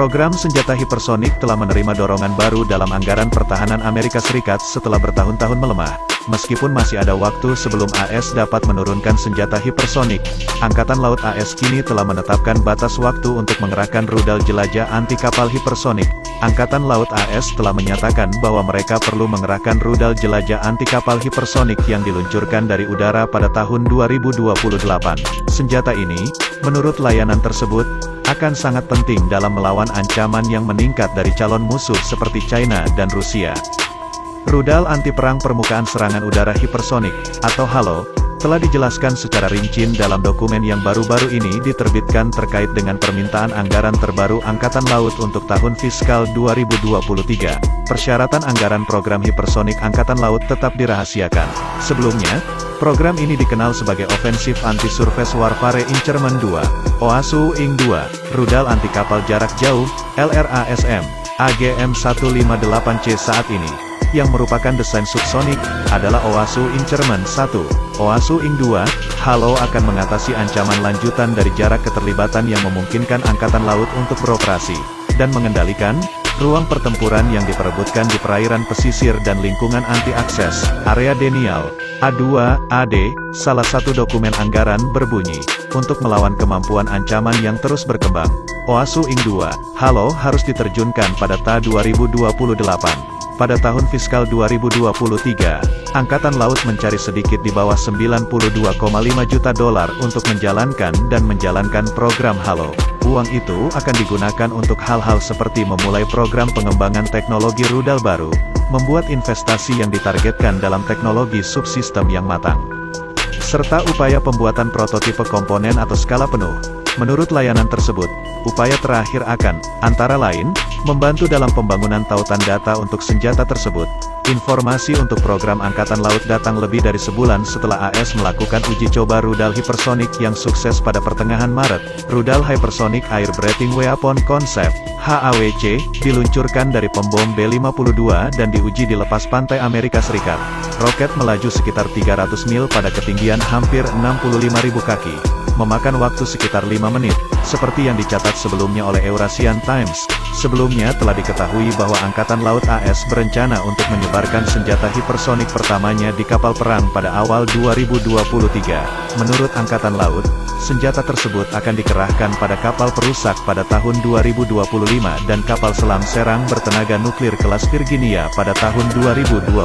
Program senjata hipersonik telah menerima dorongan baru dalam anggaran pertahanan Amerika Serikat setelah bertahun-tahun melemah. Meskipun masih ada waktu sebelum AS dapat menurunkan senjata hipersonik, Angkatan Laut AS kini telah menetapkan batas waktu untuk mengerahkan rudal jelajah anti kapal hipersonik. Angkatan Laut AS telah menyatakan bahwa mereka perlu mengerahkan rudal jelajah anti kapal hipersonik yang diluncurkan dari udara pada tahun 2028. Senjata ini, menurut layanan tersebut, akan sangat penting dalam melawan ancaman yang meningkat dari calon musuh seperti China dan Rusia. Rudal anti-perang permukaan serangan udara hipersonik, atau HALO, telah dijelaskan secara rinci dalam dokumen yang baru-baru ini diterbitkan terkait dengan permintaan anggaran terbaru Angkatan Laut untuk tahun fiskal 2023. Persyaratan anggaran program hipersonik Angkatan Laut tetap dirahasiakan. Sebelumnya, program ini dikenal sebagai Offensive Anti-Surface Warfare Instrument 2, OASU ING-2, rudal anti-kapal jarak jauh, LRASM, AGM-158C saat ini, yang merupakan desain subsonik, adalah OASU Instrument 1. OASU ING-2, HALO akan mengatasi ancaman lanjutan dari jarak keterlibatan yang memungkinkan Angkatan Laut untuk beroperasi, dan mengendalikan, ruang pertempuran yang diperebutkan di perairan pesisir dan lingkungan anti-akses, area denial. A2, AD, salah satu dokumen anggaran berbunyi, untuk melawan kemampuan ancaman yang terus berkembang, OASU ING-2, HALO harus diterjunkan pada tahun 2028. Pada tahun fiskal 2023, Angkatan Laut mencari sedikit di bawah $92,5 juta untuk menjalankan program HALO. Uang itu akan digunakan untuk hal-hal seperti memulai program pengembangan teknologi rudal baru, membuat investasi yang ditargetkan dalam teknologi subsistem yang matang, serta upaya pembuatan prototipe komponen atau skala penuh. Menurut layanan tersebut, upaya terakhir akan, antara lain, membantu dalam pembangunan tautan data untuk senjata tersebut. Informasi untuk program Angkatan Laut datang lebih dari sebulan setelah AS melakukan uji coba rudal hipersonic yang sukses pada pertengahan Maret. Rudal Hypersonic Air Breathing Weapon Concept, HAWC, diluncurkan dari pembom B-52 dan diuji di lepas pantai Amerika Serikat. Roket melaju sekitar 300 mil pada ketinggian hampir 65.000 kaki. Memakan waktu sekitar 5 menit, seperti yang dicatat sebelumnya oleh Eurasian Times. Sebelumnya telah diketahui bahwa Angkatan Laut AS berencana untuk menyebarkan senjata hipersonik pertamanya di kapal perang pada awal 2023. Menurut Angkatan Laut, senjata tersebut akan dikerahkan pada kapal perusak pada tahun 2025 dan kapal selam serang bertenaga nuklir kelas Virginia pada tahun 2028.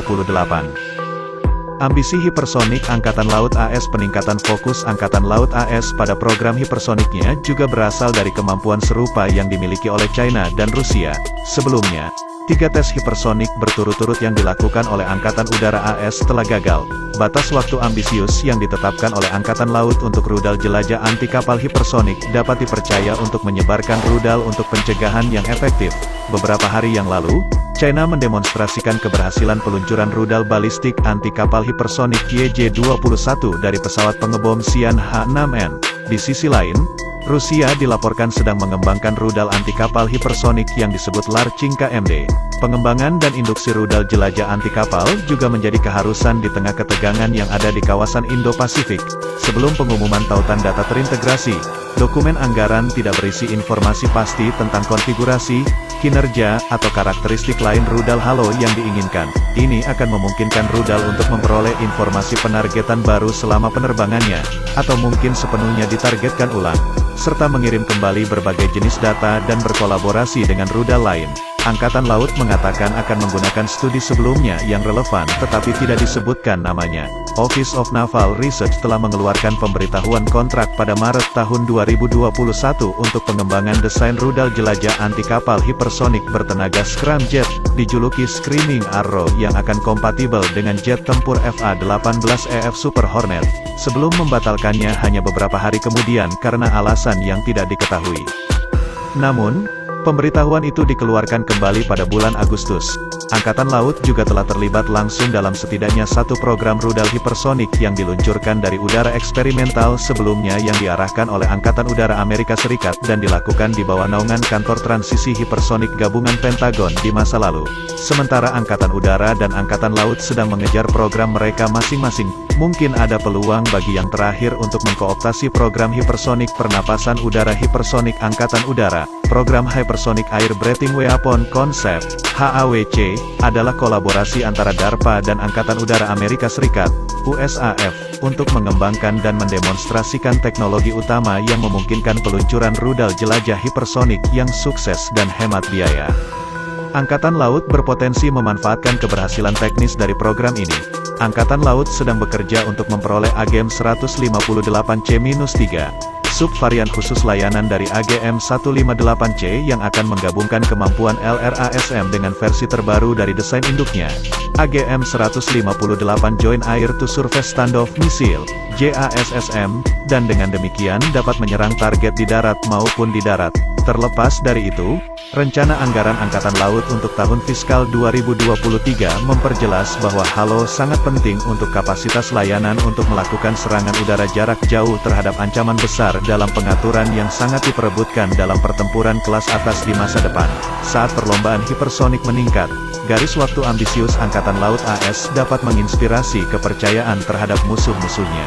Ambisi hipersonik Angkatan Laut AS. Peningkatan fokus Angkatan Laut AS pada program hipersoniknya juga berasal dari kemampuan serupa yang dimiliki oleh China dan Rusia. Sebelumnya, 3 tes hipersonik berturut-turut yang dilakukan oleh Angkatan Udara AS telah gagal. Batas waktu ambisius yang ditetapkan oleh Angkatan Laut untuk rudal jelajah anti kapal hipersonik dapat dipercaya untuk menyebarkan rudal untuk pencegahan yang efektif. Beberapa hari yang lalu, China mendemonstrasikan keberhasilan peluncuran rudal balistik anti kapal hipersonik YJ-21 dari pesawat pengebom Xi'an H-6N. Di sisi lain, Rusia dilaporkan sedang mengembangkan rudal anti kapal hipersonik yang disebut Larchinka MD. Pengembangan dan induksi rudal jelajah anti kapal juga menjadi keharusan di tengah ketegangan yang ada di kawasan Indo-Pasifik. Sebelum pengumuman tautan data terintegrasi, dokumen anggaran tidak berisi informasi pasti tentang konfigurasi, kinerja, atau karakteristik lain rudal HALO yang diinginkan. Ini akan memungkinkan rudal untuk memperoleh informasi penargetan baru selama penerbangannya, atau mungkin sepenuhnya ditargetkan ulang, serta mengirim kembali berbagai jenis data dan berkolaborasi dengan rudal lain. Angkatan Laut mengatakan akan menggunakan studi sebelumnya yang relevan tetapi tidak disebutkan namanya. Office of Naval Research telah mengeluarkan pemberitahuan kontrak pada Maret tahun 2021 untuk pengembangan desain rudal jelajah anti kapal hipersonik bertenaga scramjet, dijuluki Screaming Arrow, yang akan kompatibel dengan jet tempur FA-18EF Super Hornet, sebelum membatalkannya hanya beberapa hari kemudian karena alasan yang tidak diketahui. Namun, pemberitahuan itu dikeluarkan kembali pada bulan Agustus. Angkatan Laut juga telah terlibat langsung dalam setidaknya satu program rudal hipersonik yang diluncurkan dari udara eksperimental sebelumnya yang diarahkan oleh Angkatan Udara Amerika Serikat dan dilakukan di bawah naungan Kantor Transisi Hipersonik Gabungan Pentagon di masa lalu. Sementara Angkatan Udara dan Angkatan Laut sedang mengejar program mereka masing-masing, mungkin ada peluang bagi yang terakhir untuk mengkooptasi program hipersonik pernapasan udara hipersonik Angkatan Udara. Program Hypersonic Air Breathing Weapon Concept, HAWC, adalah kolaborasi antara DARPA dan Angkatan Udara Amerika Serikat, USAF, untuk mengembangkan dan mendemonstrasikan teknologi utama yang memungkinkan peluncuran rudal jelajah hipersonik yang sukses dan hemat biaya. Angkatan Laut berpotensi memanfaatkan keberhasilan teknis dari program ini. Angkatan Laut sedang bekerja untuk memperoleh AGM-158C-3. Subvarian khusus layanan dari AGM-158C yang akan menggabungkan kemampuan LRASM dengan versi terbaru dari desain induknya, AGM-158 Joint Air to Surface Standoff Missile, JASSM, dan dengan demikian dapat menyerang target di darat maupun di darat. Terlepas dari itu, rencana anggaran Angkatan Laut untuk tahun fiskal 2023 memperjelas bahwa HALO sangat penting untuk kapasitas layanan untuk melakukan serangan udara jarak jauh terhadap ancaman besar dalam pengaturan yang sangat diperebutkan dalam pertempuran kelas atas di masa depan. Saat perlombaan hipersonik meningkat, garis waktu ambisius Angkatan Laut AS dapat menginspirasi kepercayaan terhadap musuh-musuhnya.